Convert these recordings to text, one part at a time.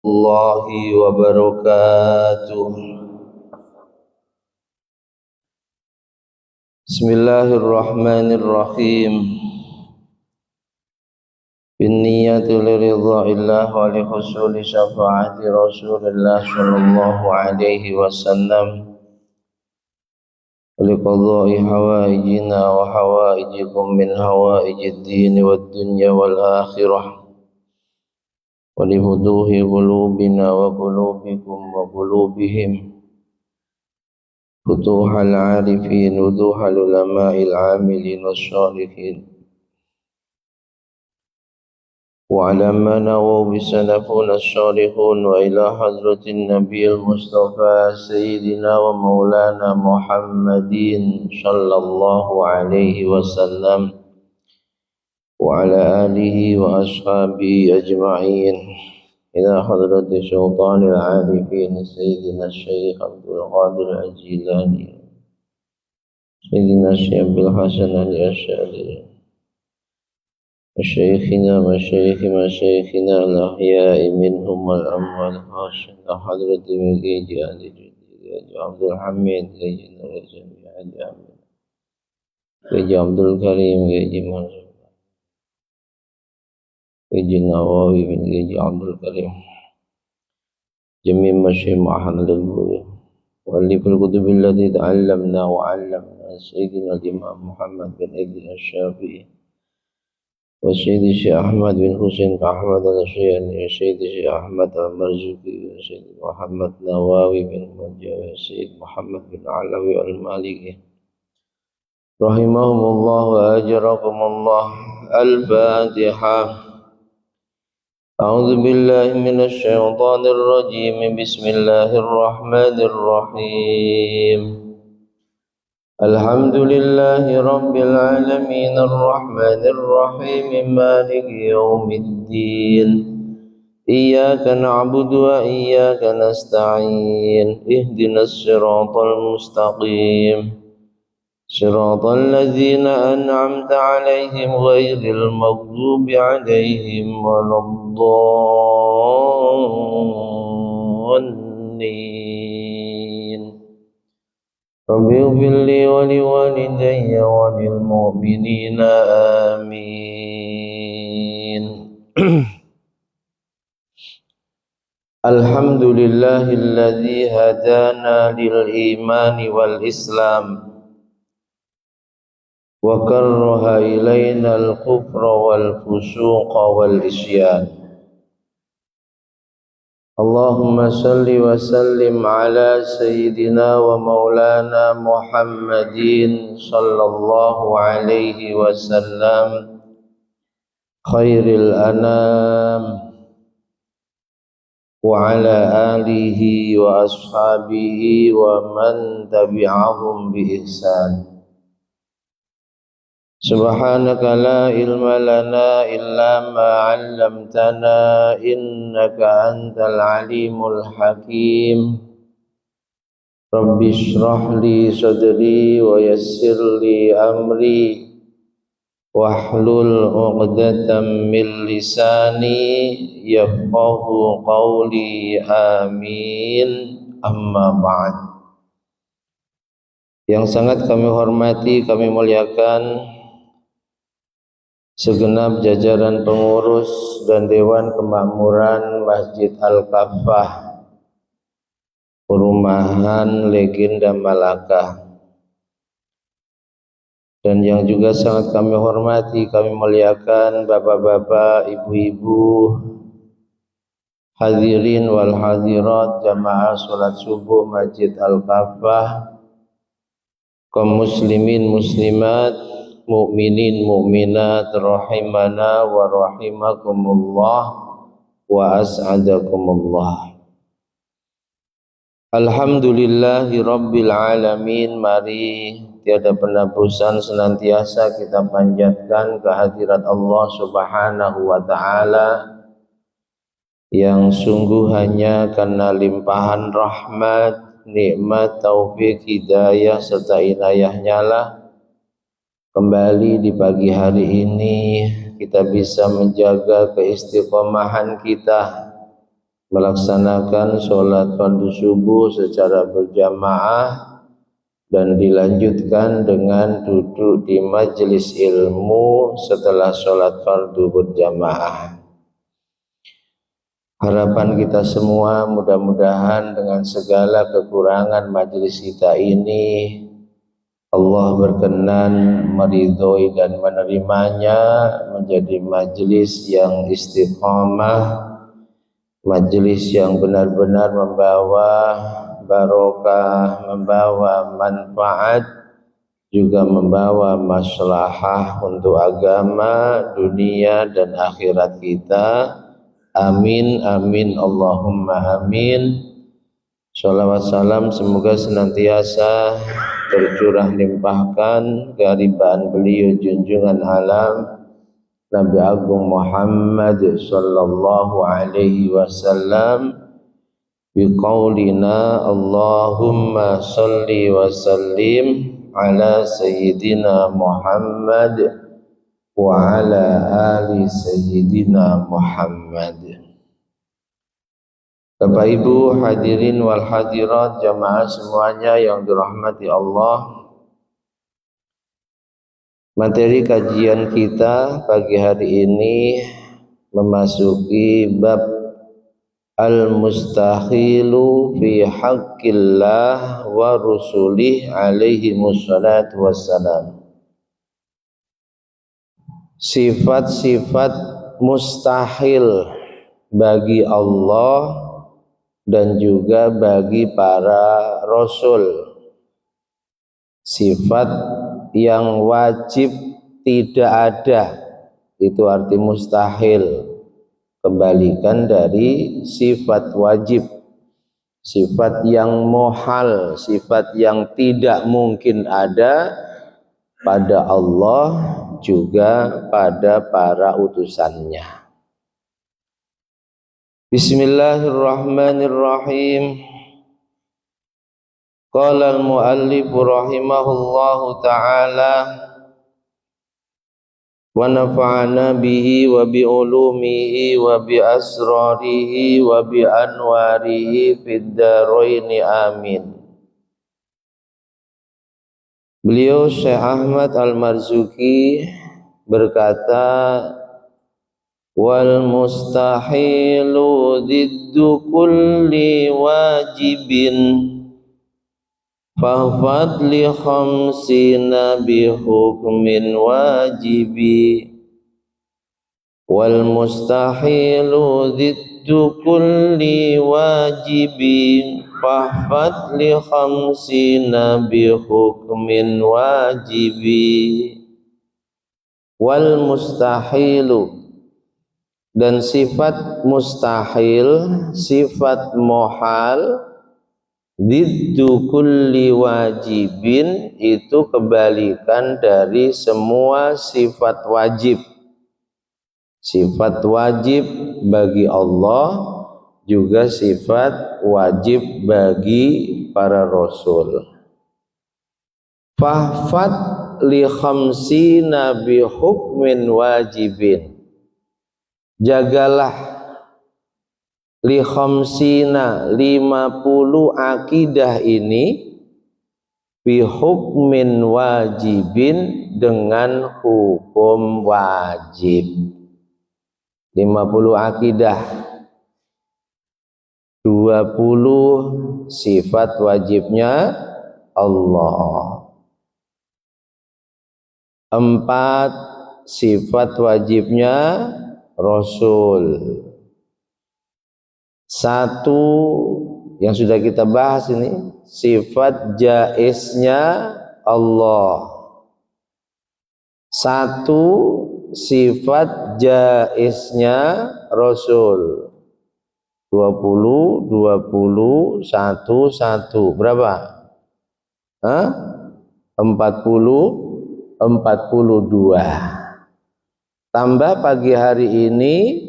الله وبركاته. بسم الله الرحمن الرحيم. بالنية لرضا الله ولحصول شفاعة رسول الله صلى الله عليه وسلم ولقضاء حوائجنا وحوائجكم من حوائج الدين والدنيا والآخرة ولفتوح قلوبنا وقلوبكم وقلوبهم فتوح العارفين وفتوح العلماء العاملين والصالحين وعلى ما نووا بسلفنا الصالحون وإلى حضرة النبي المصطفى سيدنا ومولانا محمد صلى الله عليه وسلم وعلى آله وأصحابه أجمعين إلى حضرة سلطان العارفين سيدنا الشيخ عبد القادر الجيلاني سيدنا الشيخ عبد الحسن الأشعري مشايخنا الأحياء منهم والأموات خاصة حضرة مجيد عبد الحميد جيد عبد الكريم جيد منصور جيد النووي بن جيد عبد الكريم جميع مشايخ أهل البيت وألف الكتب التي تعلمنا وعلمنا سيدنا الإمام محمد بن إدريس الشافعي وسيد الشيخ أحمد بن حسين أحمد الشيخ وسيد الشيخ أحمد المرزوقي وسيد محمد نواوي بن مجاوي وسيد محمد بن علوي المالكي رحمهم الله وأجركم الله. الفاتحة. أعوذ بالله من الشيطان الرجيم. بسم الله الرحمن الرحيم. الحمد لله رب العالمين الرحمن الرحيم مالك يوم الدين إياك نعبد وإياك نستعين اهدنا الصراط المستقيم صراط الذين أنعمت عليهم غير المغضوب عليهم ولا الضالين. رب اغفر لي ولوالدي وللمؤمنين آمين. الحمد لله الذي هدانا للإيمان والإسلام وكره إلينا الكفر والفسوق والعصيان. اللهم صل وسلم على سيدنا ومولانا محمد صلى الله عليه وسلم خير الأنام وعلى آله وأصحابه ومن تبعهم بإحسان. سبحانك لا علم لنا إلا ما علمتنا إنك أنت العليم الحكيم. رب اشرح لي صدري ويسر لي أمري واحلل عقدة من لساني يفقه قولي آمين. أما بعد. Yang sangat kami hormati, kami muliakan segenap jajaran pengurus dan Dewan Kemakmuran Masjid Al-Kafah Perumahan Legenda Malaka, dan yang juga sangat kami hormati, kami muliakan bapak-bapak, ibu-ibu, hadirin wal hadirat jamaah salat subuh Masjid Al-Kafah, kaum muslimin muslimat, mukminin mukminat rahimana wa rahimakumullah wa as'adakumullah. Alhamdulillahi rabbil alamin. Mari tiada penapusan senantiasa kita panjatkan kehadirat Allah subhanahu wa ta'ala yang sungguh hanya karena limpahan rahmat, nikmat, taufik, hidayah serta inayahnya lah kembali di pagi hari ini kita bisa menjaga keistiqomahan kita melaksanakan sholat fardu subuh secara berjamaah dan dilanjutkan dengan duduk di majelis ilmu setelah sholat fardu berjamaah. Harapan kita semua mudah-mudahan dengan segala kekurangan majelis kita ini Allah berkenan meridhoi dan menerimanya menjadi majelis yang istiqamah, majelis yang benar-benar membawa barokah, membawa manfaat, juga membawa maslahah untuk agama, dunia dan akhirat kita. Amin, amin, Allahumma amin. Shalawat salam semoga senantiasa tercurah limpahkan kehadiran beliau junjungan alam Nabi Agung Muhammad sallallahu alaihi wasallam biqaulina Allahumma salli wa sallim ala sayyidina Muhammad wa ala ali sayyidina Muhammad. Bapak Ibu hadirin wal hadirat jamaah semuanya yang dirahmati Allah. Materi kajian kita pagi hari ini memasuki bab al-mustahilu fi haqqillah wa rusulih alaihi wassalatu wassalam. Sifat-sifat mustahil bagi Allah dan juga bagi para rasul. Sifat yang wajib tidak ada, itu arti mustahil. Kebalikan dari sifat wajib. Sifat yang muhal, sifat yang tidak mungkin ada pada Allah juga pada para utusannya. Bismillahirrahmanirrahim. Qala al-muallif rahimahullahu ta'ala wa nafa'ana bihi wa bi ulumihi wa bi asrarihi wa bi anwarihi fid dharaini amin. Beliau Syekh Ahmad Al-Marzuki berkata, wal mustahilu diddu kulli wajibin fahfad li khamsina bi hukmin wajibi. Wal mustahilu diddu kulli wajibin fahfad li khamsina bi hukmin wajibi. Wal mustahilu, dan sifat mustahil, sifat muhal, diddu kulli wajibin, itu kebalikan dari semua sifat wajib. Sifat wajib bagi Allah juga sifat wajib bagi para rasul. Fahfad li khamsina bi hukmin wajibin, jagalah li khamsina 50 akidah ini bi hukmin wajibin, dengan hukum wajib. 50 akidah, 20 sifat wajibnya Allah, 4 sifat wajibnya Rasul, 1 yang sudah kita bahas ini sifat jaiznya Allah, 1 sifat jaiznya Rasul. 20, 1, 1 berapa? 40, 42. Tambah pagi hari ini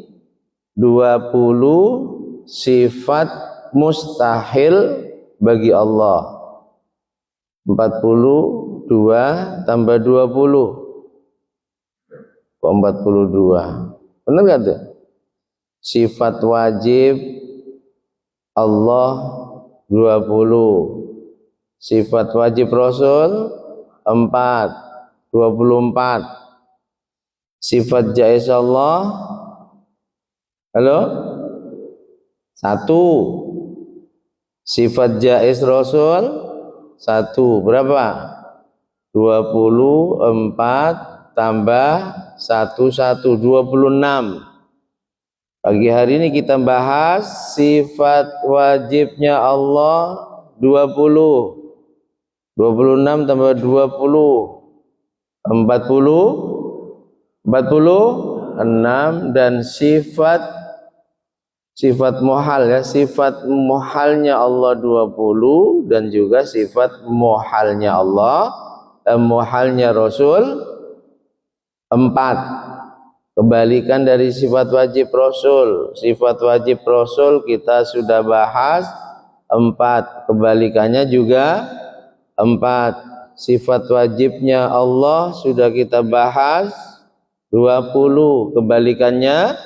20 sifat mustahil bagi Allah. 42 tambah 20, 42. Benar gak tuh? Sifat wajib Allah 20. Sifat wajib Rasul 24. Sifat jaiz Allah halo 1. Sifat jaiz Rasul 1. Berapa? 24 tambah 1 26. Pagi hari ini kita bahas sifat wajibnya Allah 20. 26 tambah 20 46, dan sifat muhal ya, sifat muhalnya Allah 20 dan juga sifat muhalnya Allah muhalnya Rasul 4. Kebalikan dari sifat wajib Rasul. Sifat wajib Rasul kita sudah bahas 4, kebalikannya juga 4. Sifat wajibnya Allah sudah kita bahas 20, kebalikannya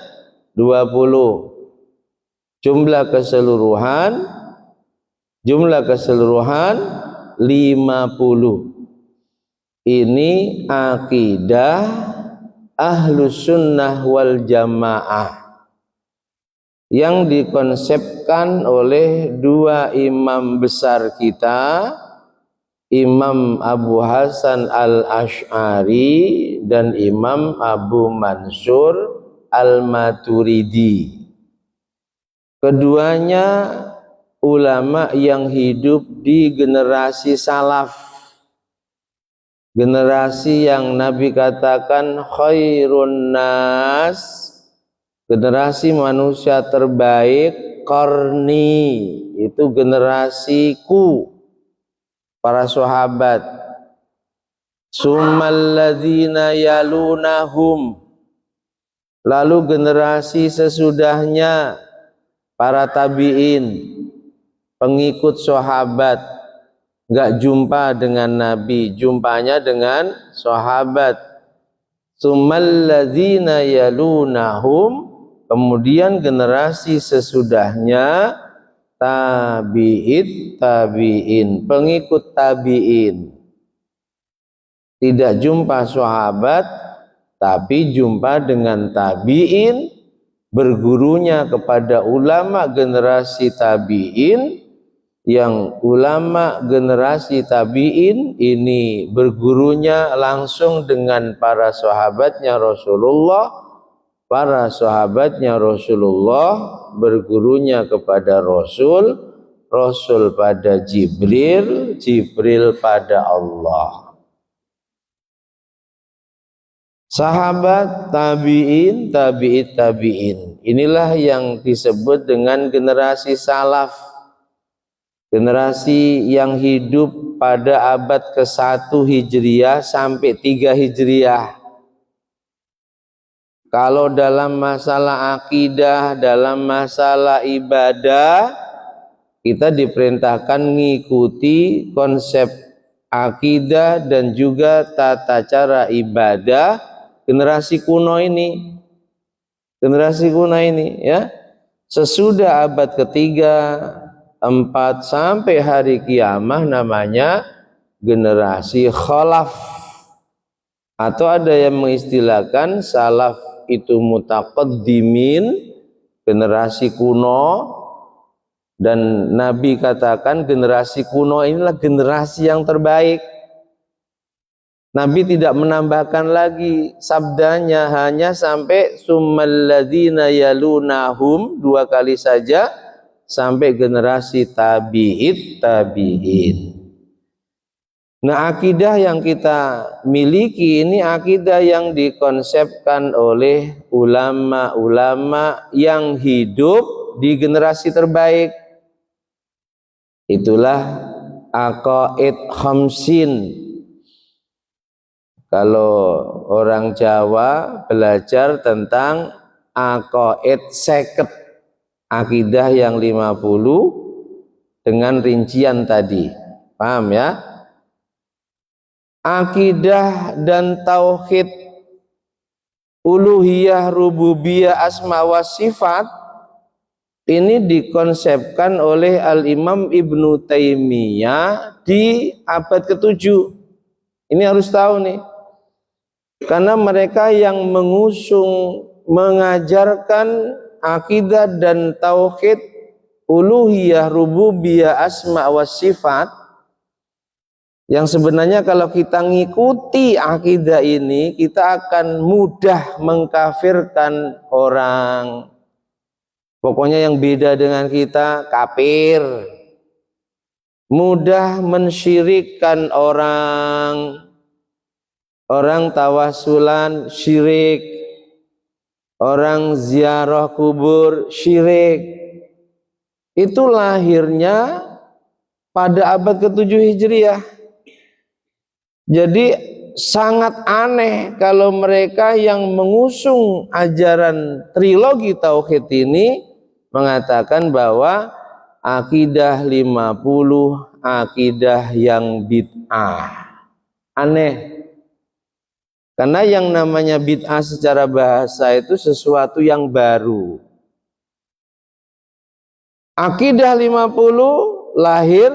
20. Jumlah keseluruhan 50. Ini akidah Ahlus Sunnah wal Jamaah yang dikonsepkan oleh dua imam besar kita, Imam Abu Hasan Al-Asy'ari dan Imam Abu Mansur Al-Maturidi. Keduanya ulama yang hidup di generasi salaf, generasi yang Nabi katakan khairun nas, generasi manusia terbaik, qarni, itu generasiku, para sahabat. Summalladzina yalunahum, lalu generasi sesudahnya para tabi'in, pengikut sahabat, enggak jumpa dengan Nabi, jumpanya dengan sahabat. Summalladzina yalunahum, kemudian generasi sesudahnya tabi'in, pengikut tabi'in. Tidak jumpa sahabat, tapi jumpa dengan tabi'in, bergurunya kepada ulama generasi tabi'in, yang ulama generasi tabi'in ini bergurunya langsung dengan para sahabatnya Rasulullah. Para sahabatnya Rasulullah bergurunya kepada Rasul, Rasul pada Jibril, Jibril pada Allah. Sahabat, tabi'in, tabi'in. Inilah yang disebut dengan generasi salaf. Generasi yang hidup pada abad ke-1 Hijriah sampai 3 Hijriah. Kalau dalam masalah akidah, dalam masalah ibadah, kita diperintahkan mengikuti konsep akidah dan juga tata cara ibadah generasi kuno ini. Generasi kuno ini ya. Sesudah abad ketiga, 4 sampai hari kiamah namanya generasi khalaf. Atau ada yang mengistilahkan salaf itu mutaqaddimin, generasi kuno, dan Nabi katakan generasi kuno inilah generasi yang terbaik. Nabi tidak menambahkan lagi sabdanya, hanya sampai summalladzina yalunahum 2 kali saja, sampai generasi tabi'in. Nah, akidah yang kita miliki ini akidah yang dikonsepkan oleh ulama-ulama yang hidup di generasi terbaik. Itulah aqaid khamsin. Kalau orang Jawa belajar tentang aqaid 50, akidah yang 50 dengan rincian tadi. Paham ya? Akidah dan tauhid uluhiyah, rububiyah, asma wa sifat ini dikonsepkan oleh Al-Imam Ibnu Taimiyah di abad ke-7. Ini harus tahu nih. Karena mereka yang mengusung mengajarkan akidah dan tauhid uluhiyah, rububiyah, asma wa sifat, yang sebenarnya kalau kita ngikuti akidah ini kita akan mudah mengkafirkan orang. Pokoknya yang beda dengan kita kafir, mudah mensyirikkan orang tawasulan syirik, orang ziarah kubur syirik. Itu lahirnya pada abad ke-7 Hijriah. Jadi sangat aneh kalau mereka yang mengusung ajaran trilogi tauhid ini mengatakan bahwa akidah 50 akidah yang bid'ah. Aneh. Karena yang namanya bid'ah secara bahasa itu sesuatu yang baru. Akidah 50 lahir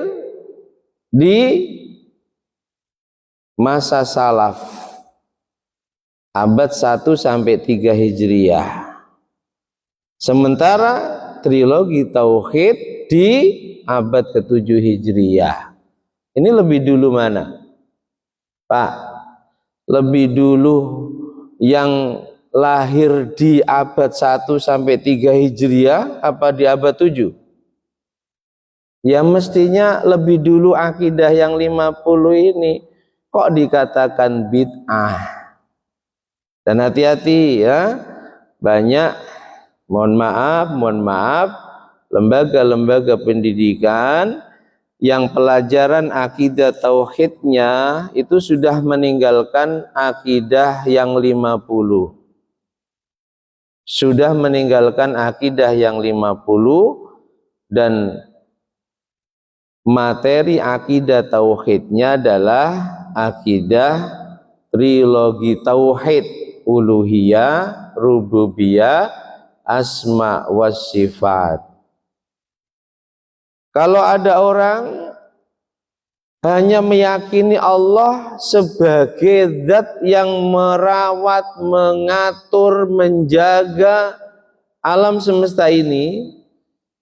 di masa salaf, abad 1 sampai 3 Hijriah. Sementara trilogi tauhid di abad ke-7 Hijriah. Ini lebih dulu mana? Pak, lebih dulu yang lahir di abad 1 sampai 3 Hijriah apa di abad 7? Ya mestinya lebih dulu akidah yang 50 ini. Kok dikatakan bid'ah? Dan hati-hati ya, banyak mohon maaf lembaga-lembaga pendidikan yang pelajaran akidah tauhidnya itu sudah meninggalkan akidah yang 50. Sudah meninggalkan akidah yang 50 dan materi akidah tauhidnya adalah akidah trilogi tauhid, uluhiyah, rububiyah, asma was sifat. Kalau ada orang hanya meyakini Allah sebagai zat yang merawat, mengatur, menjaga alam semesta ini,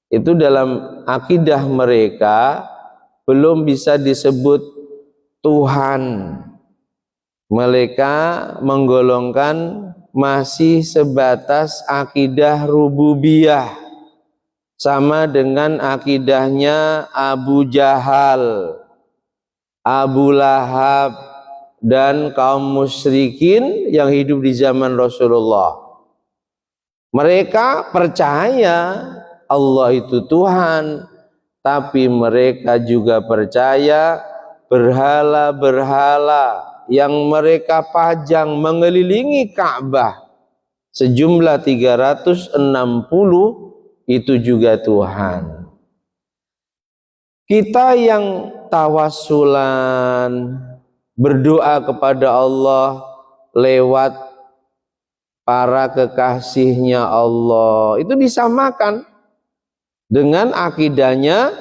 itu dalam akidah mereka belum bisa disebut Tuhan. Mereka menggolongkan masih sebatas akidah rububiyah, sama dengan akidahnya Abu Jahal, Abu Lahab, dan kaum musyrikin yang hidup di zaman Rasulullah. Mereka percaya Allah itu Tuhan, tapi mereka juga percaya berhala-berhala yang mereka pajang mengelilingi Ka'bah sejumlah 360 itu juga Tuhan. Kita yang tawasulan berdoa kepada Allah lewat para kekasihnya Allah itu disamakan dengan akidahnya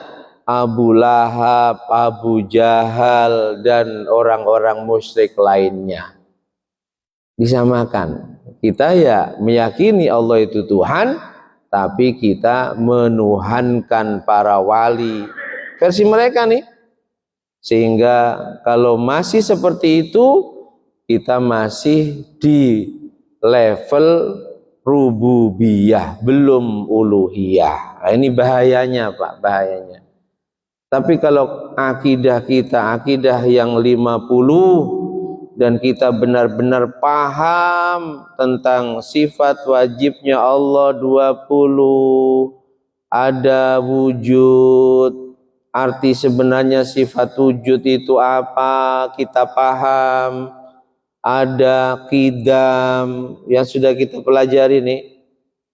Abu Lahab, Abu Jahal, dan orang-orang musyrik lainnya. Disamakan. Kita ya meyakini Allah itu Tuhan, tapi kita menuhankan para wali. Versi mereka nih. Sehingga kalau masih seperti itu, kita masih di level rububiyah, belum uluhiyah. Nah, ini bahayanya Pak, bahayanya. Tapi kalau akidah kita, akidah yang 50, dan kita benar-benar paham tentang sifat wajibnya Allah 20, ada wujud, arti sebenarnya sifat wujud itu apa, kita paham, ada qidam yang sudah kita pelajari nih,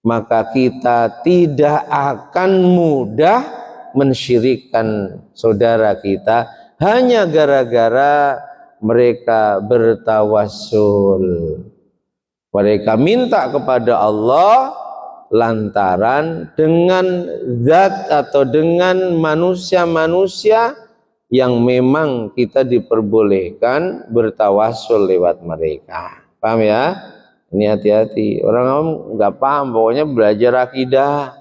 maka kita tidak akan mudah mensyirikkan saudara kita hanya gara-gara mereka bertawassul. Mereka minta kepada Allah lantaran dengan zat atau dengan manusia-manusia yang memang kita diperbolehkan bertawasul lewat mereka. Paham ya? Ini hati-hati. Orang awam nggak paham, pokoknya belajar akidah,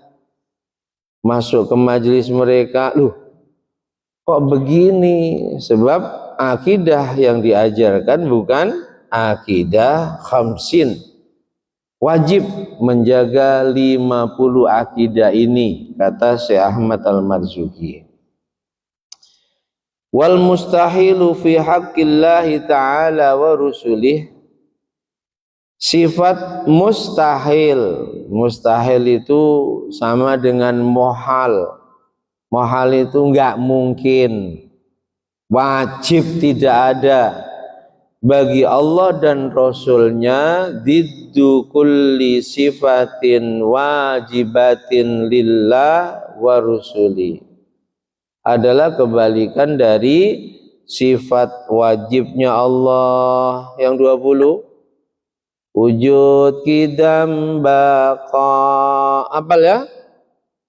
masuk ke majelis mereka, loh kok begini? Sebab akidah yang diajarkan bukan akidah khamsin. Wajib menjaga 50 akidah ini, kata Syekh Ahmad Al-Marzuki. Wal mustahilu fi haqqillahi ta'ala wa rusulih. Sifat mustahil. Mustahil itu sama dengan mohal. Mohal itu enggak mungkin. Wajib tidak ada. Bagi Allah dan Rasulnya diddu kulli sifatin wajibatin lillah wa rusuli, adalah kebalikan dari sifat wajibnya Allah yang 20, wujud, qidam, baqa. Hafal ya?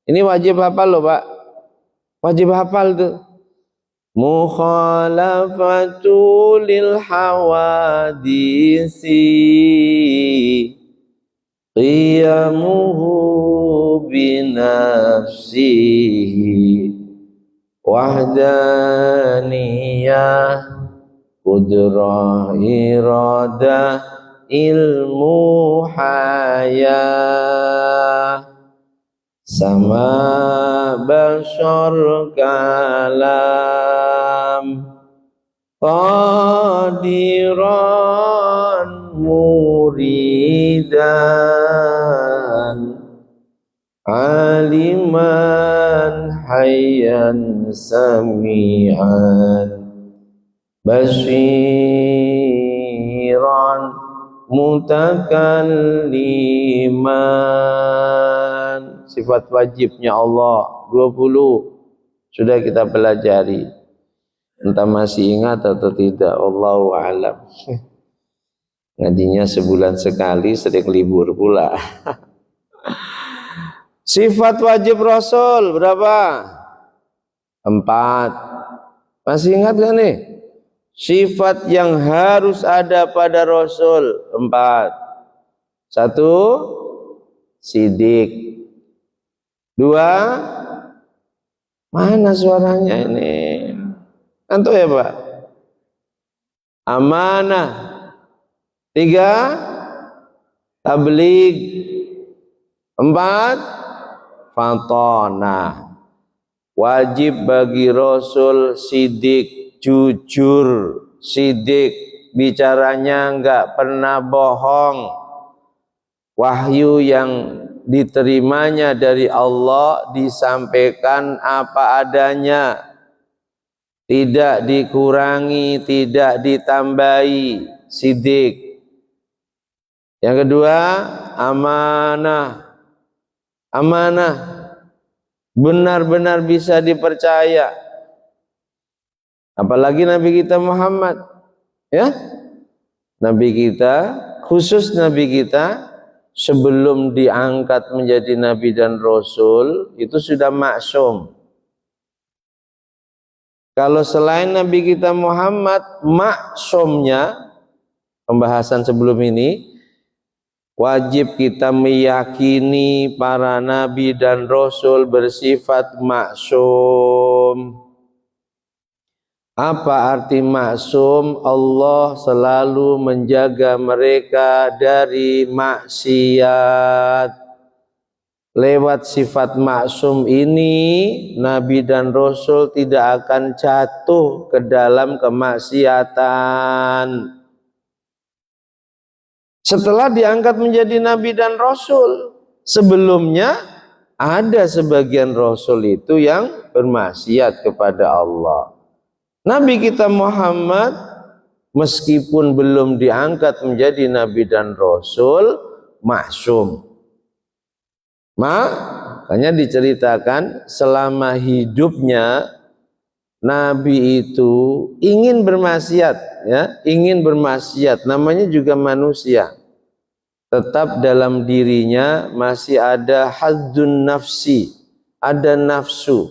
Ini wajib hafal loh Pak, wajib hafal tuh. Mukhalafatu lil hawadisi qiyamuhu binafsihi wahdaniyah qudrah iradah ilmu hayah sama bashar kalam qadiran muridan aliman hayyan sami'an basiran mutakalliman. Sifat wajibnya Allah 20 sudah kita pelajari, entah masih ingat atau tidak, wallahu a'lam. Ngajinya sebulan sekali, sering libur pula. Sifat wajib Rasul berapa? 4. Masih ingat gak nih? Sifat yang harus ada pada Rasul 4. 1, sidik. 2, mana suaranya ini? Antuk ya Pak? Amanah. 3, tabligh. 4, fatonah. Wajib bagi Rasul sidik, jujur, sidik, bicaranya enggak pernah bohong. Wahyu yang diterimanya dari Allah disampaikan apa adanya, tidak dikurangi, tidak ditambahi, sidik. Yang kedua, amanah. Amanah, benar-benar bisa dipercaya. Apalagi Nabi kita Muhammad, ya, Nabi kita, khusus Nabi kita sebelum diangkat menjadi Nabi dan Rasul itu sudah maksum. Kalau selain Nabi kita Muhammad, maksumnya, pembahasan sebelum ini, wajib kita meyakini para Nabi dan Rasul bersifat maksum. Apa arti maksum? Allah selalu menjaga mereka dari maksiat. Lewat sifat maksum ini, Nabi dan Rasul tidak akan jatuh ke dalam kemaksiatan. Setelah diangkat menjadi Nabi dan Rasul, sebelumnya ada sebagian Rasul itu yang bermaksiat kepada Allah. Nabi kita Muhammad meskipun belum diangkat menjadi Nabi dan Rasul, maksum. Makanya diceritakan selama hidupnya Nabi itu ingin bermaksiat, ya, ingin bermaksiat, namanya juga manusia. tetap dalam dirinya masih ada hadzun nafsi, ada nafsu.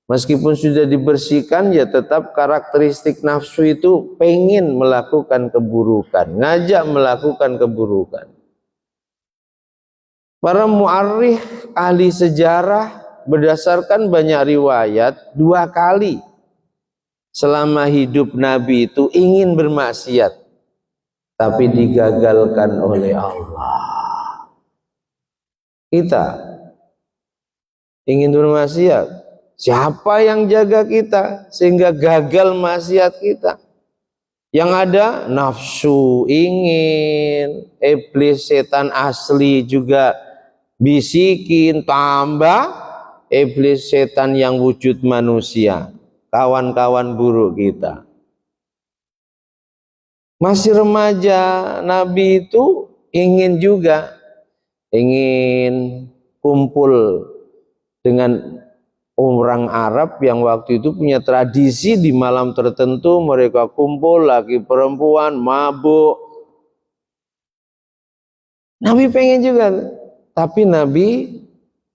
Meskipun sudah dibersihkan, ya tetap karakteristik nafsu itu pengen melakukan keburukan, ngajak melakukan keburukan. Para mu'arrikh, ahli sejarah, berdasarkan banyak riwayat, 2 kali selama hidup Nabi itu ingin bermaksiat, tapi digagalkan oleh Allah. Kita ingin bermaksiat, siapa yang jaga kita sehingga gagal maksiat kita? Yang ada nafsu ingin, iblis setan asli juga bisikin, tambah iblis setan yang wujud manusia, kawan-kawan buruk kita. Masih remaja, Nabi itu ingin kumpul dengan orang Arab yang waktu itu punya tradisi di malam tertentu mereka kumpul, laki perempuan mabuk. Nabi pengen juga, tapi Nabi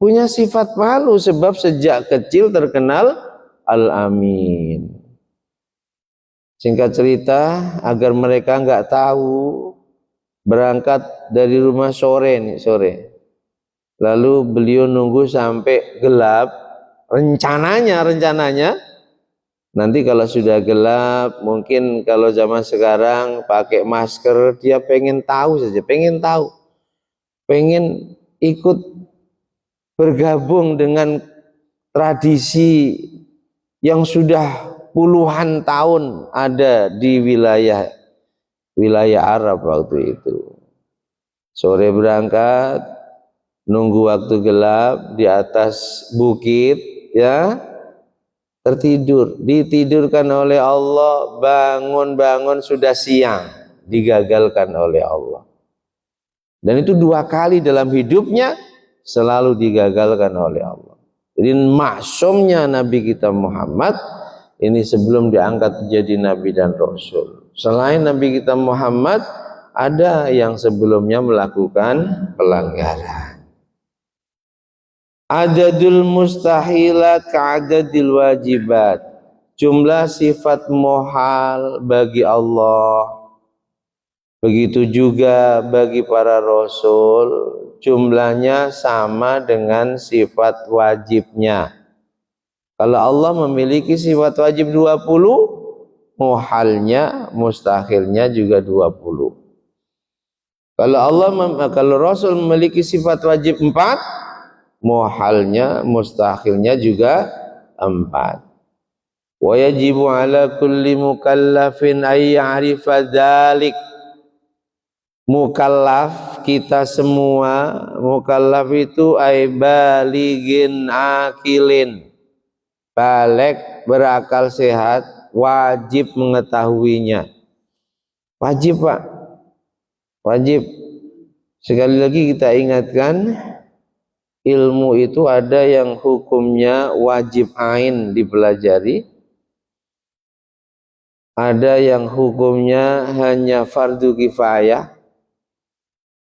punya sifat malu sebab sejak kecil terkenal Al-Amin. Singkat cerita, agar mereka nggak tahu, berangkat dari rumah sore. Lalu beliau nunggu sampai gelap. Rencananya nanti kalau sudah gelap, mungkin kalau zaman sekarang pakai masker, dia pengen ikut bergabung dengan tradisi yang sudah puluhan tahun ada di wilayah Arab waktu itu. Sore berangkat, nunggu waktu gelap di atas bukit, ya, ditidurkan oleh Allah, bangun sudah siang, digagalkan oleh Allah. Dan itu 2 kali dalam hidupnya selalu digagalkan oleh Allah. Jadi maksumnya Nabi kita Muhammad ini sebelum diangkat menjadi Nabi dan Rasul. Selain Nabi kita Muhammad, ada yang sebelumnya melakukan pelanggaran. Adadul mustahilat ka'adadil wajibat. Jumlah sifat muhal bagi Allah, begitu juga bagi para Rasul, jumlahnya sama dengan sifat wajibnya. Kalau Allah memiliki sifat wajib 20, muhalnya, mustahilnya juga 20. Kalau Rasul memiliki sifat wajib 4, muhalnya, mustahilnya juga 4. Wa yajibu ala kulli mukallafin ay ya'rifa dzalik. Mukallaf, kita semua, mukallaf itu ay baligin akilin, balik berakal sehat, wajib mengetahuinya. Wajib, Pak, wajib. Sekali lagi kita ingatkan, ilmu itu ada yang hukumnya wajib ain dipelajari, ada yang hukumnya hanya fardu kifayah,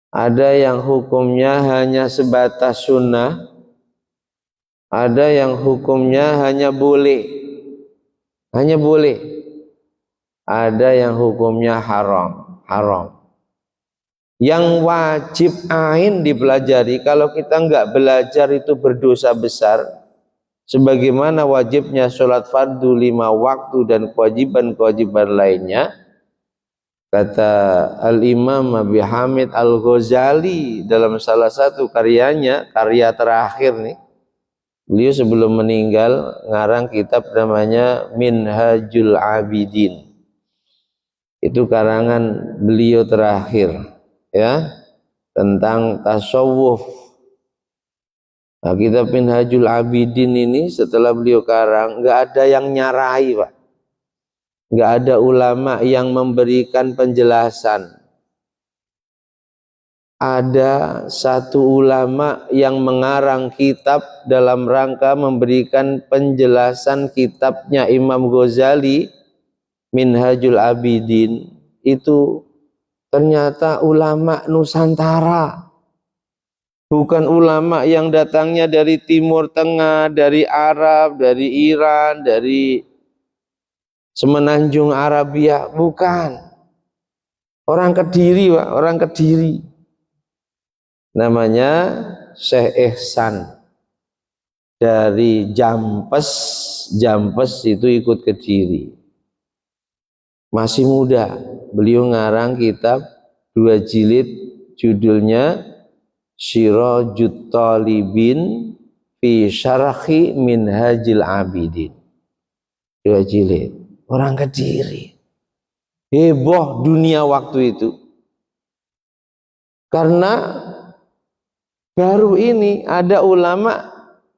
ada yang hukumnya hanya sebatas sunnah, ada yang hukumnya hanya boleh, ada yang hukumnya haram. Yang wajib ain dipelajari, kalau kita enggak belajar itu berdosa besar, sebagaimana wajibnya sholat fardu 5 waktu dan kewajiban-kewajiban lainnya. Kata Al-Imam Abi Hamid Al-Ghazali dalam salah satu karyanya, karya terakhir nih, beliau sebelum meninggal ngarang kitab namanya Minhajul Abidin. Itu karangan beliau terakhir, ya, tentang tasawuf. Nah, kitab Minhajul Abidin ini setelah beliau karang, nggak ada yang nyarai, Pak. Nggak ada ulama yang memberikan penjelasan. Ada satu ulama yang mengarang kitab dalam rangka memberikan penjelasan kitabnya Imam Ghazali, Minhajul Abidin. Itu ternyata ulama Nusantara, bukan ulama yang datangnya dari Timur Tengah, dari Arab, dari Iran, dari Semenanjung Arabia, bukan. Orang Kediri, Pak, orang Kediri. Namanya Syekh Ihsan dari Jampes. Jampes itu ikut Kediri. Masih muda, beliau ngarang kitab 2 jilid, judulnya Sirajut Talibin fi Syarhi Minhajil Abidin. 2 jilid. Orang Kediri. Heboh dunia waktu itu. Karena baru ini ada ulama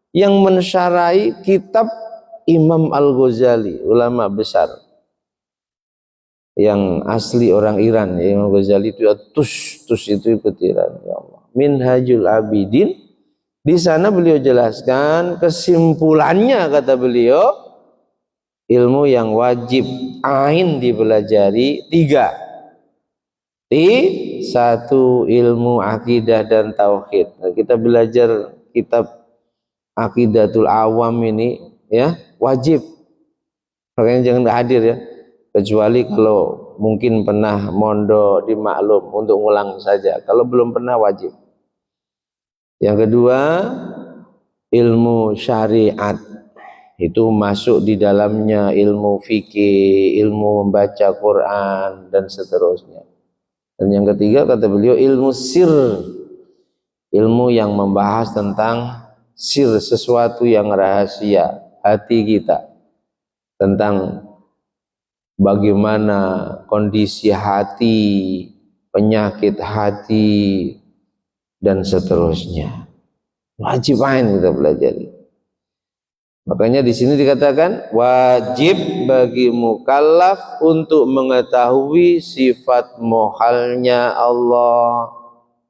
yang mensyarahi kitab Imam Al-Ghazali, ulama besar yang asli orang Iran. Imam Ghazali itu tus itu ikut Iran, ya Allah. Minhajul Abidin, di sana beliau jelaskan kesimpulannya, kata beliau, ilmu yang wajib ain dipelajari 3. 1 ilmu akidah dan tauhid. Nah, kita belajar kitab Aqidatul Awam ini ya, wajib. Makanya jangan hadir ya, kecuali kalau mungkin pernah mondok di maklum untuk ngulang saja. Kalau belum pernah, wajib. Yang kedua, ilmu syariat, itu masuk di dalamnya ilmu fikih, ilmu membaca Quran dan seterusnya. Dan yang ketiga, kata beliau, ilmu sir, ilmu yang membahas tentang sir, sesuatu yang rahasia hati kita, tentang bagaimana kondisi hati, penyakit hati dan seterusnya. Wajib ain kita pelajari. Makanya di sini dikatakan wajib bagi mukallaf untuk mengetahui sifat muhalnya Allah.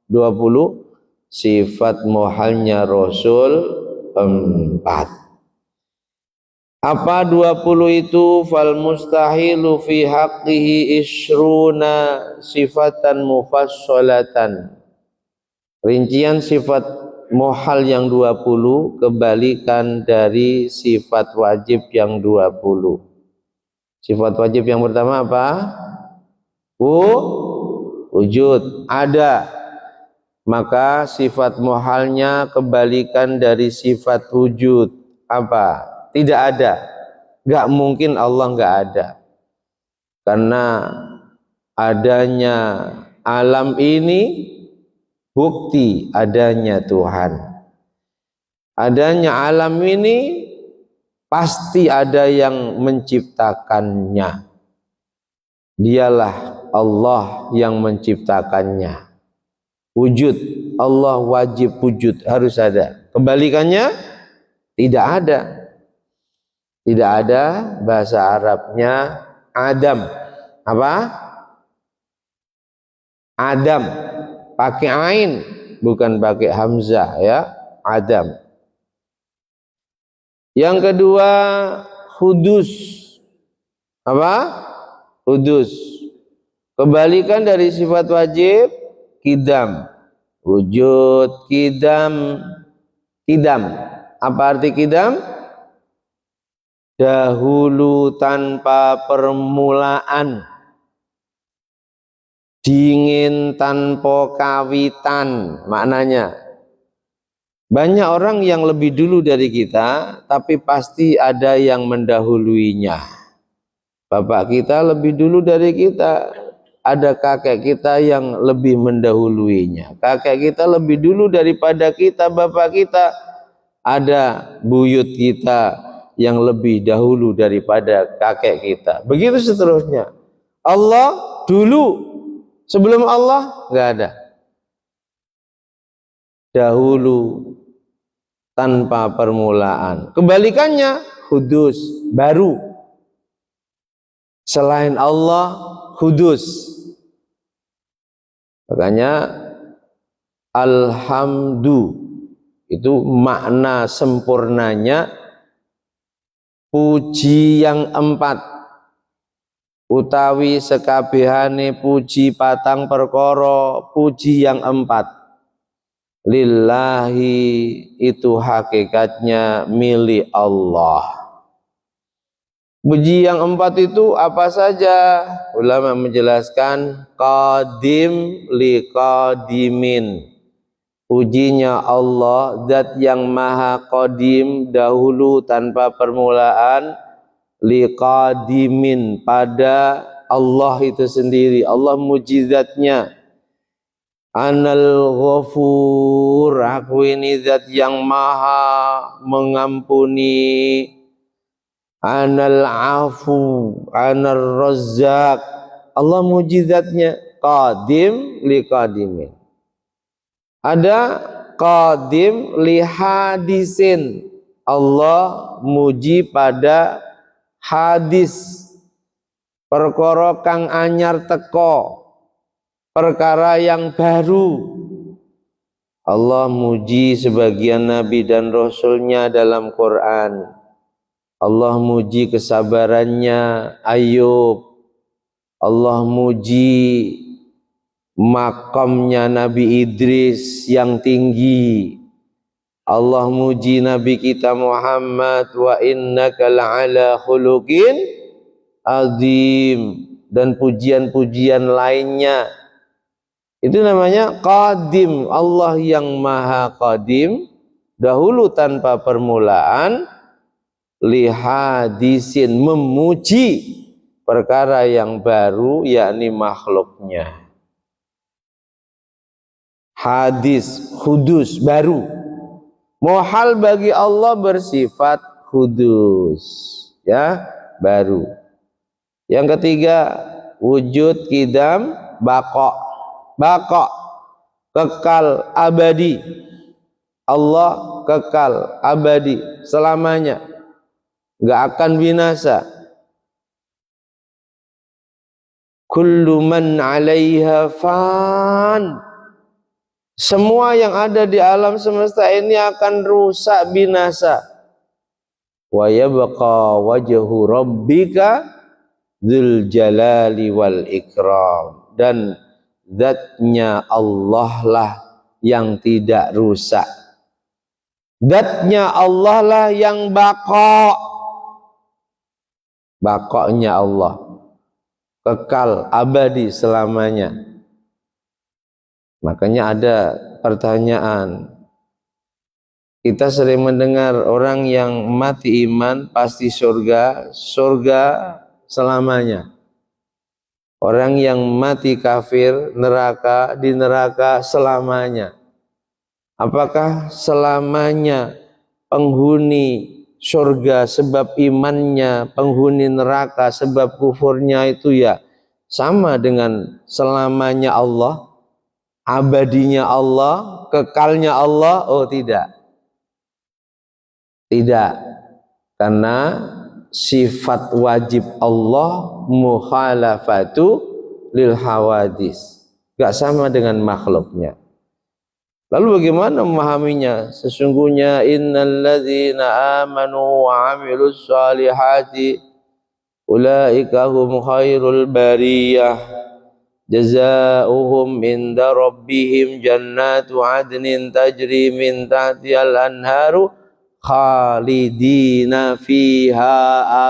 20, sifat muhalnya Rasul 4. Apa 20 itu? Fal mustahilu fi haqqihi isruna sifatan mufassalatan. Rincian sifat muhal yang 20 kebalikan dari sifat wajib yang 20. Sifat wajib yang pertama apa? Wujud, ada. Maka sifat muhalnya kebalikan dari sifat wujud. Apa? Tidak ada. Gak mungkin Allah gak ada. Karena adanya alam ini bukti adanya Tuhan. Adanya alam ini pasti ada yang menciptakannya. Dialah Allah yang menciptakannya. Wujud, Allah wajib wujud, harus ada. Kebalikannya tidak ada. Tidak ada, bahasa Arabnya Adam. Apa? Adam. Pakai ain, bukan pakai hamzah ya. Adam. Yang kedua, hudus. Apa? Hudus. Kebalikan dari sifat wajib, kidam. Wujud, kidam. Kidam. Apa arti kidam? Dahulu tanpa permulaan. Dingin tanpa kawitan, maknanya. Banyak orang yang lebih dulu dari kita, tapi pasti ada yang mendahuluinya. Bapak kita lebih dulu dari kita, ada kakek kita yang lebih mendahuluinya. Kakek kita lebih dulu daripada kita, bapak kita, ada buyut kita yang lebih dahulu daripada kakek kita. Begitu seterusnya. Allah dulu, sebelum Allah nggak ada. Dahulu tanpa permulaan. Kebalikannya hudus, baru. Selain Allah hudus. Makanya alhamdu itu makna sempurnanya puji yang 4. utawi sekabehane puji patang perkara, puji yang 4. Lillahi itu hakikatnya milik Allah. Puji yang 4 itu apa saja? Ulama menjelaskan qadim li qadimin. Pujinya Allah, zat yang maha qadim, dahulu tanpa permulaan, li qadimin, pada Allah itu sendiri. Allah muji zatnya. Anal ghafur, aku ini zat yang maha mengampuni. Anal afu, anal razzaq, Allah muji zatnya. Qadim li qadimin. Ada qadim li hadisin, Allah muji pada hadis, perkara kang anyar teko, perkara yang baru. Allah muji sebagian nabi dan rasulnya dalam Quran. Allah muji kesabarannya Ayub. Allah muji makamnya Nabi Idris yang tinggi. Allah muji Nabi kita Muhammad, wa innaka la'ala khuluqin azim, dan pujian-pujian lainnya. Itu namanya qadim, Allah yang maha qadim, dahulu tanpa permulaan, lihadisin, memuji perkara yang baru, yakni makhluknya. Hadis, hudus, baru. Muhal bagi Allah bersifat hudus, ya, baru. Yang ketiga, wujud, qidam, baqa. Baqa, kekal, abadi. Allah kekal, abadi, selamanya, gak akan binasa. Kullu man 'alaiha fan, semua yang ada di alam semesta ini akan rusak, binasa. Wa yabqa wajhu rabbika dzul jalali wal ikram, dan zatnya Allah lah yang tidak rusak. Zatnya Allah lah yang baqa. Baqanya Allah, kekal, abadi, selamanya. Makanya ada pertanyaan. Kita sering mendengar orang yang mati iman pasti surga, surga selamanya. Orang yang mati kafir, neraka, di neraka selamanya. Apakah selamanya penghuni surga sebab imannya, penghuni neraka sebab kufurnya itu ya sama dengan selamanya Allah, abadinya Allah, kekalnya Allah? Oh tidak. Tidak. Karena sifat wajib Allah mukhalafatu lil hawadis, gak sama dengan makhluknya. Lalu bagaimana memahaminya? Sesungguhnya innalladzina amanu wa amilus salihati ulaika hum khairul bariyah jazaohum inda rabbihim jannatu adnin tajri min tahtihal anharu khalidina fiha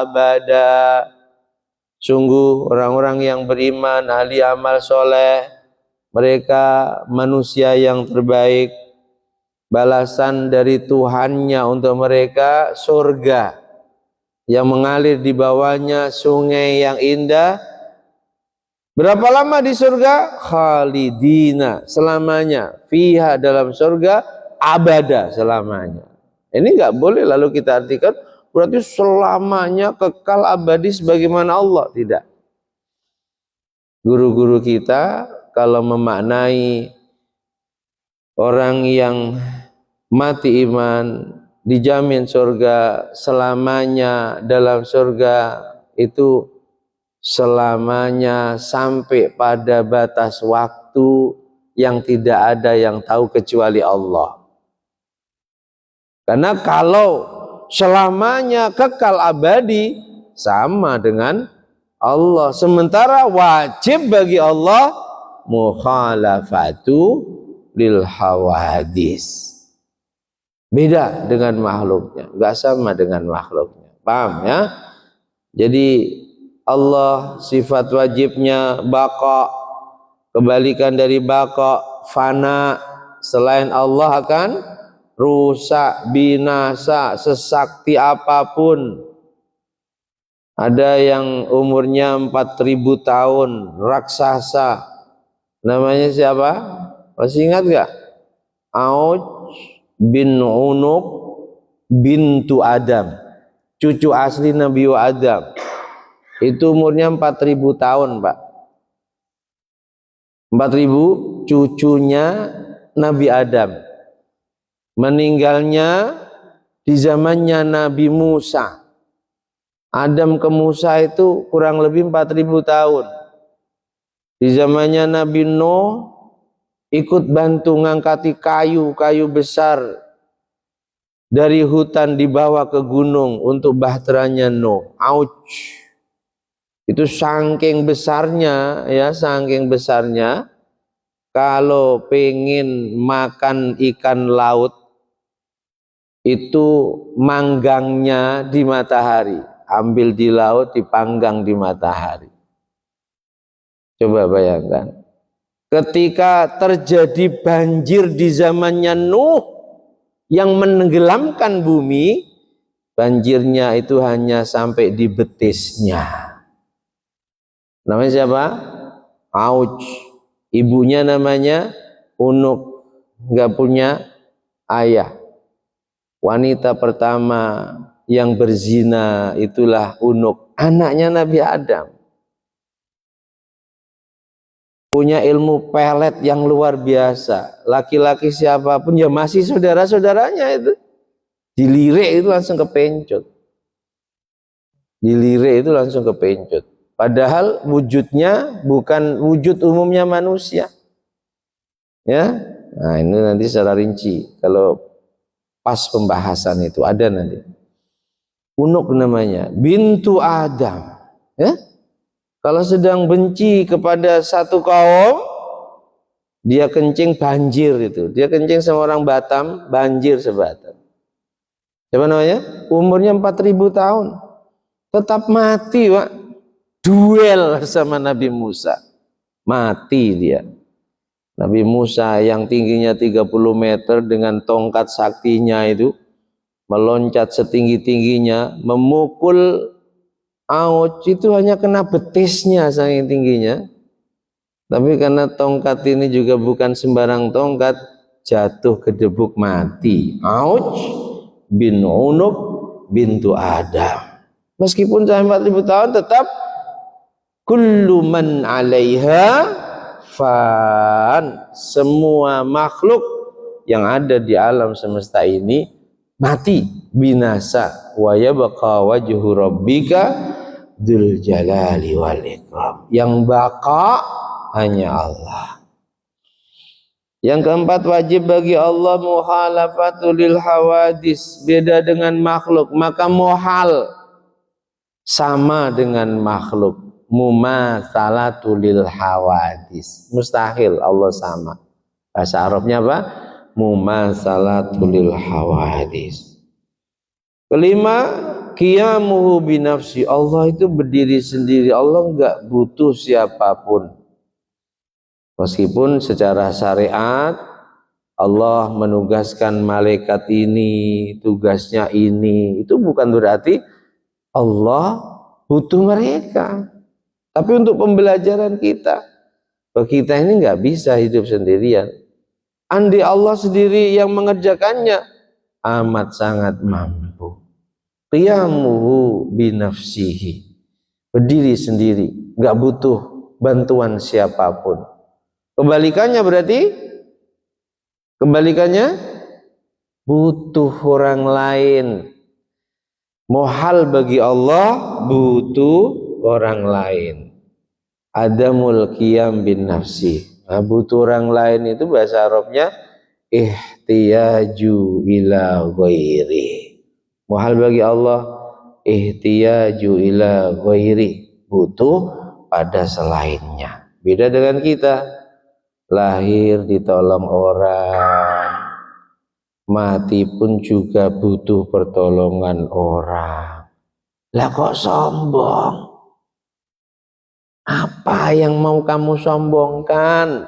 abada. Sungguh orang-orang yang beriman, ahli amal soleh, mereka manusia yang terbaik. Balasan dari Tuhannya untuk mereka surga yang mengalir di bawahnya sungai yang indah. Berapa lama di surga? Khalidina, selamanya. Fiha, dalam surga, abada, selamanya. Ini nggak boleh lalu kita artikan berarti selamanya kekal abadi sebagaimana Allah. Tidak. Guru-guru kita kalau memaknai orang yang mati iman dijamin surga selamanya, dalam surga itu selamanya sampai pada batas waktu yang tidak ada yang tahu kecuali Allah. Karena kalau selamanya kekal abadi sama dengan Allah, sementara wajib bagi Allah mukhalafatu lil hawadis. Beda dengan makhluknya, enggak sama dengan makhluknya. Paham ya? Jadi Allah sifat wajibnya baqa, kebalikan dari baqa fana. Selain Allah akan rusak, binasa, sesakti apapun. Ada yang umurnya 4000 tahun, raksasa. Namanya siapa? Masih ingat gak? Auj bin Unuk bintu Adam, cucu asli Nabi Adam. Itu umurnya 4000 tahun, Pak. 4000 cucunya Nabi Adam. Meninggalnya di zamannya Nabi Musa. Adam ke Musa itu kurang lebih 4000 tahun. Di zamannya Nabi Nuh ikut bantu ngangkati kayu besar dari hutan dibawa ke gunung untuk bahteranya Nuh. Auch. Itu saking besarnya ya, saking besarnya kalau pengen makan ikan laut itu manggangnya di matahari, ambil di laut dipanggang di matahari. Coba bayangkan, ketika terjadi banjir di zamannya Nuh yang menenggelamkan bumi, banjirnya itu hanya sampai di betisnya. Namanya siapa? Auj. Ibunya namanya Unuk, nggak punya ayah. Wanita pertama yang berzina itulah Unuk, anaknya Nabi Adam. Punya ilmu pelet yang luar biasa. Laki-laki siapapun ya masih saudara-saudaranya itu. Dilirik itu langsung kepencut. Dilirik itu langsung kepencut. Padahal wujudnya bukan wujud umumnya manusia. Ya. Nah, ini nanti secara rinci kalau pas pembahasan itu ada nanti. Unuk namanya, bintu Adam. Ya. Kalau sedang benci kepada satu kaum, dia kencing banjir itu. Dia kencing sama orang Batam, banjir sebatam. Siapa namanya? Umurnya 4000 tahun. Tetap mati, Pak. Duel sama Nabi Musa. Mati dia. Nabi Musa yang tingginya 30 meter dengan tongkat saktinya itu meloncat setinggi-tingginya, memukul Auj itu hanya kena betisnya saking tingginya. Tapi karena tongkat ini juga bukan sembarang tongkat, jatuh kedebuk mati. Auj bin Unuk bintu Adam. Meskipun sampai 4000 tahun tetap kullu man 'alaiha fan. Semua makhluk yang ada di alam semesta ini mati, binasa. Wa yabqa wajhu rabbika dzul jalali wal ikram. Yang baqa hanya Allah. Yang keempat, wajib bagi Allah mukhalafatul lil hawadis, beda dengan makhluk, maka muhal sama dengan makhluk. Mumatsalatul lil hawadis, mustahil Allah sama. Bahasa Arabnya apa? Mumatsalatul lil hawadis. Kelima, qiyamuhu binafsi. Allah itu berdiri sendiri. Allah enggak butuh siapapun. Meskipun secara syariat Allah menugaskan malaikat ini, tugasnya ini, itu bukan berarti Allah butuh mereka. Tapi untuk pembelajaran kita, bahwa kita ini nggak bisa hidup sendirian. Andai Allah sendiri yang mengerjakannya, amat sangat mampu. Qiyamuhu binafsihi, berdiri sendiri, nggak butuh bantuan siapapun. Kebalikannya berarti, kebalikannya butuh orang lain. Muhal bagi Allah, butuh orang lain. Adamul qiyam bin nafsi. Nah, butuh orang lain itu bahasa Arabnya ihtiyaju ila ghairi. Muhal bagi Allah ihtiyaju ila ghairi, butuh pada selainnya. Beda dengan kita, lahir ditolong orang, mati pun juga butuh pertolongan orang. Lah kok sombong? Apa yang mau kamu sombongkan?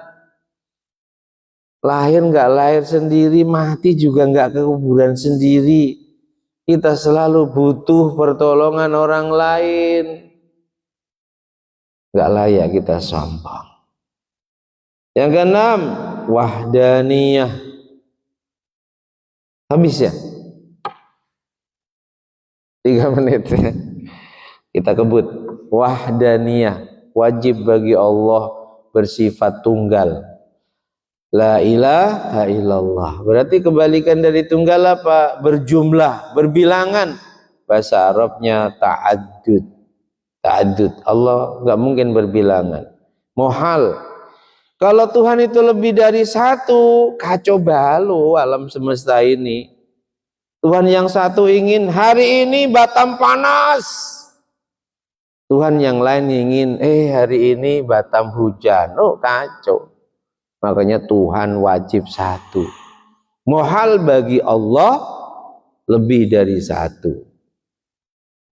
Lahir nggak lahir sendiri, mati juga nggak ke kuburan sendiri. Kita selalu butuh pertolongan orang lain. Nggak layak kita sombong. Yang keenam, wahdaniyah. Habis ya? 3 menit. Kita kebut. Wahdaniyah, wajib bagi Allah bersifat tunggal. La ilaha illallah. Berarti kebalikan dari tunggal apa? Berjumlah, berbilangan. Bahasa Arabnya ta'addud. Ta'addud. Allah nggak mungkin berbilangan. Mohal. Kalau Tuhan itu lebih dari satu, kacau balau alam semesta ini. Tuhan yang satu ingin hari ini Batam panas. Tuhan yang lain ingin hari ini Batam hujan. Oh kacau. Makanya Tuhan wajib satu. Mohal bagi Allah lebih dari satu.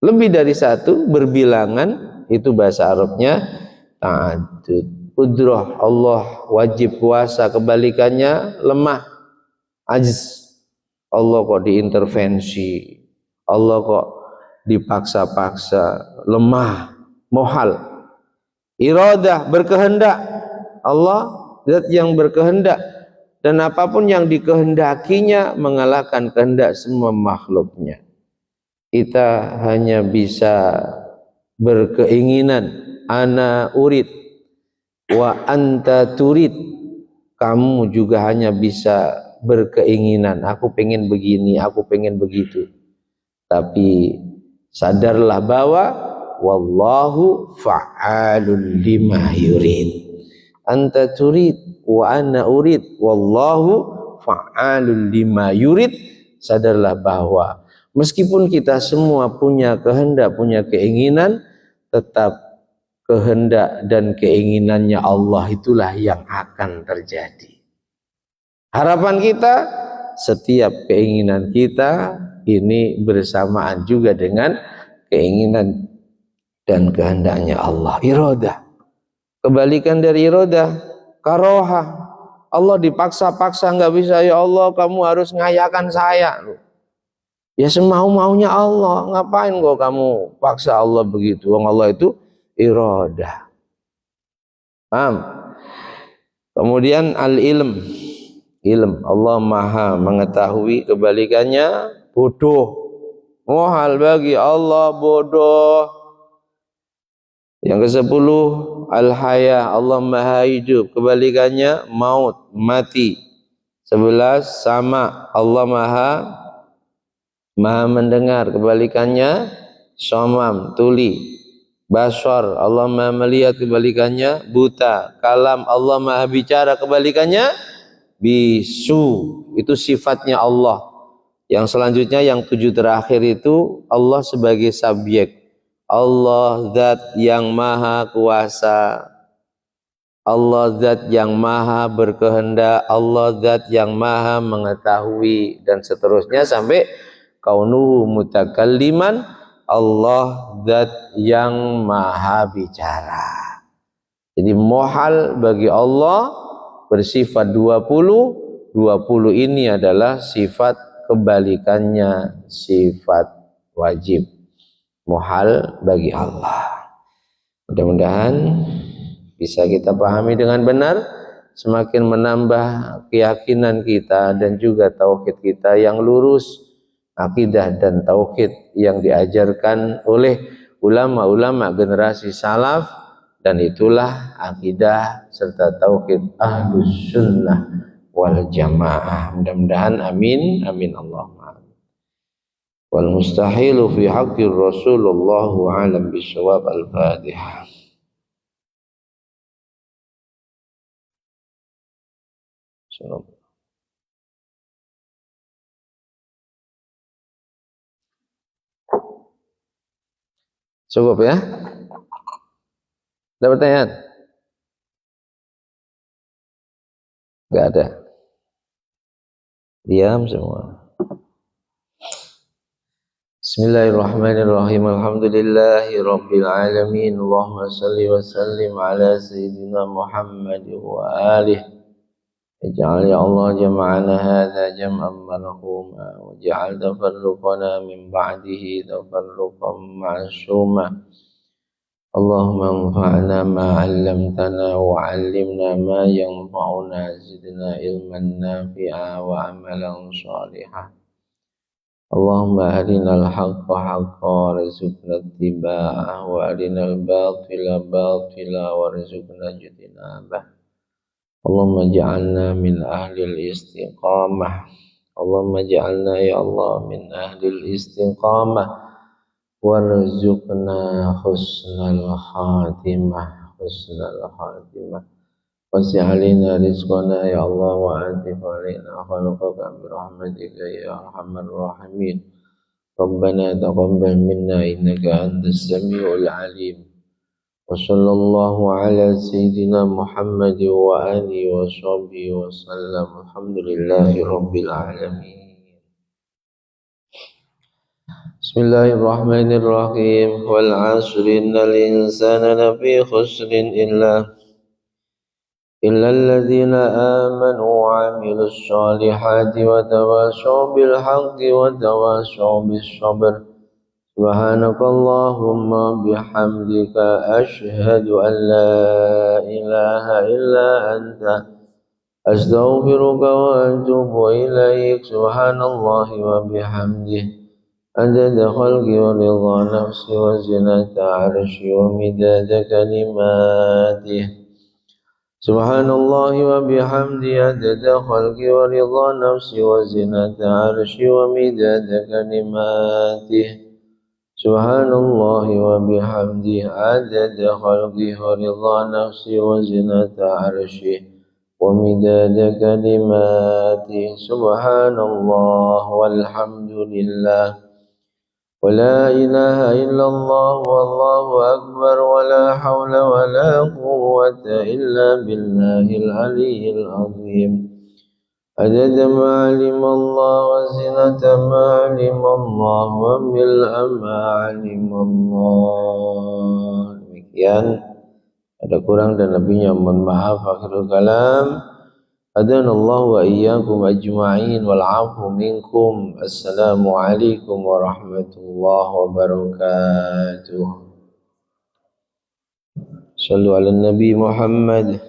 Lebih dari satu berbilangan itu bahasa Arabnya ta'addud. Qudrah Allah wajib puasa, kebalikannya lemah, ajiz. Allah kok diintervensi, Allah kok dipaksa-paksa, lemah, mohal. Iradah, berkehendak. Allah zat yang berkehendak, dan apapun yang dikehendakinya mengalahkan kehendak semua makhluknya. Kita hanya bisa berkeinginan, ana urid wa anta turid. Kamu juga hanya bisa berkeinginan, aku pengen begini, aku pengen begitu. Tapi sadarlah bahwa wallahu fa'alun lima yurid. Anta turid wa ana urid wallahu fa'alun lima yurid. Sadarlah bahwa meskipun kita semua punya kehendak, punya keinginan, tetap kehendak dan keinginannya Allah itulah yang akan terjadi. Harapan kita, setiap keinginan kita ini bersamaan juga dengan keinginan dan kehendaknya Allah. Iradah. Kebalikan dari iradah, karoha. Allah dipaksa-paksa, nggak bisa, ya Allah kamu harus ngayakan saya. Ya semau-maunya Allah, ngapain kok kamu paksa Allah begitu? Wong Allah itu iradah. Paham? Kemudian al-ilm. Ilm, Allah maha mengetahui, kebalikannya bodoh. Mohal bagi Allah bodoh. Yang ke-10 al-haya, Allah maha hidup, kebalikannya maut, mati. 11 sama, Allah maha mendengar, kebalikannya somam, tuli. Basar, Allah maha melihat, kebalikannya buta. Kalam, Allah maha bicara, kebalikannya bisu. Itu sifatnya Allah. Yang selanjutnya yang 7 terakhir itu Allah sebagai subjek. Allah zat yang maha kuasa, Allah zat yang maha berkehendak, Allah zat yang maha mengetahui, dan seterusnya sampai kaunuhu mutakalliman, Allah zat yang maha bicara. Jadi mohal bagi Allah bersifat 20 ini adalah sifat kebalikannya sifat wajib. Mohal bagi Allah. Mudah-mudahan bisa kita pahami dengan benar, semakin menambah keyakinan kita dan juga tauhid kita yang lurus, akidah dan tauhid yang diajarkan oleh ulama-ulama generasi salaf, dan itulah akidah serta tauhid ahlus sunnah wal jamaah. Mudah-mudahan amin amin Allahumma. Wal mustahilu fi haqqi Rasulullah alam bisawab. Al-Fatihah. Cukup ya. Ada pertanyaan? Enggak ada. Diam semua. Bismillahirrahmanirrahim. Alhamdulillahi rabbil alamin. Allahumma salli wa sallim ala sayyidina Muhammad wa alihi. اجعل يا الله جمعنا هذا جمعا مرحوما واجعل تفرقنا من بعده تفرقا معصوما اللهم انفعنا ما علمتنا وعلمنا ما ينفعنا زدنا علما نافعا وعملا صالحا اللهم أرنا الحق حقا وارزقنا اتباعه وأرنا الباطل باطلا وارزقنا اجتنابه اللهم اجعلنا من أهل الاستقامة اللهم اجعلنا يا الله من أهل الاستقامة وارزقنا حسن الخاتمة وسع علينا رزقنا يا الله وأعطف علينا خلقك برحمتك يا أرحم الراحمين ربنا تقبل منا إنك أنت السميع العليم وصلى الله على سيدنا محمد وآله وصحبه وسلم الحمد لله رب العالمين بسم الله الرحمن الرحيم والعصر إن الإنسان لفي خسر إلا الذين آمنوا وعملوا الصالحات وتواصوا بالحق وتواصوا بالصبر سبحانك اللهم بحمدك أشهد أن لا إله إلا أنت أستغفرك وأتوب إليك سبحان الله وبحمده عدد خلقي ورضا نفسي وزنة عرشي ومداد كلماته سبحان الله وبحمده عدد خلقي ورضا نفسي وزنة عرشي ومداد كلماته سبحان الله وبحمده عدد خلقه ورضا نفسه وزنة عرشه ومداد كلماته سبحان الله والحمد لله ولا إله إلا الله والله أكبر ولا حول ولا قوة إلا بالله العلي العظيم عدد ما علم الله وزنة ما علم الله وملء ما علم Allah. Demikian, ada kurang dan lebihnya mohon maaf. Akhirul kalam, adanallahu wa iyyakum ajma'in wal 'afu minkum. Assalamualaikum warahmatullahi wabarakatuh. Shallu ala Nabi Muhammad.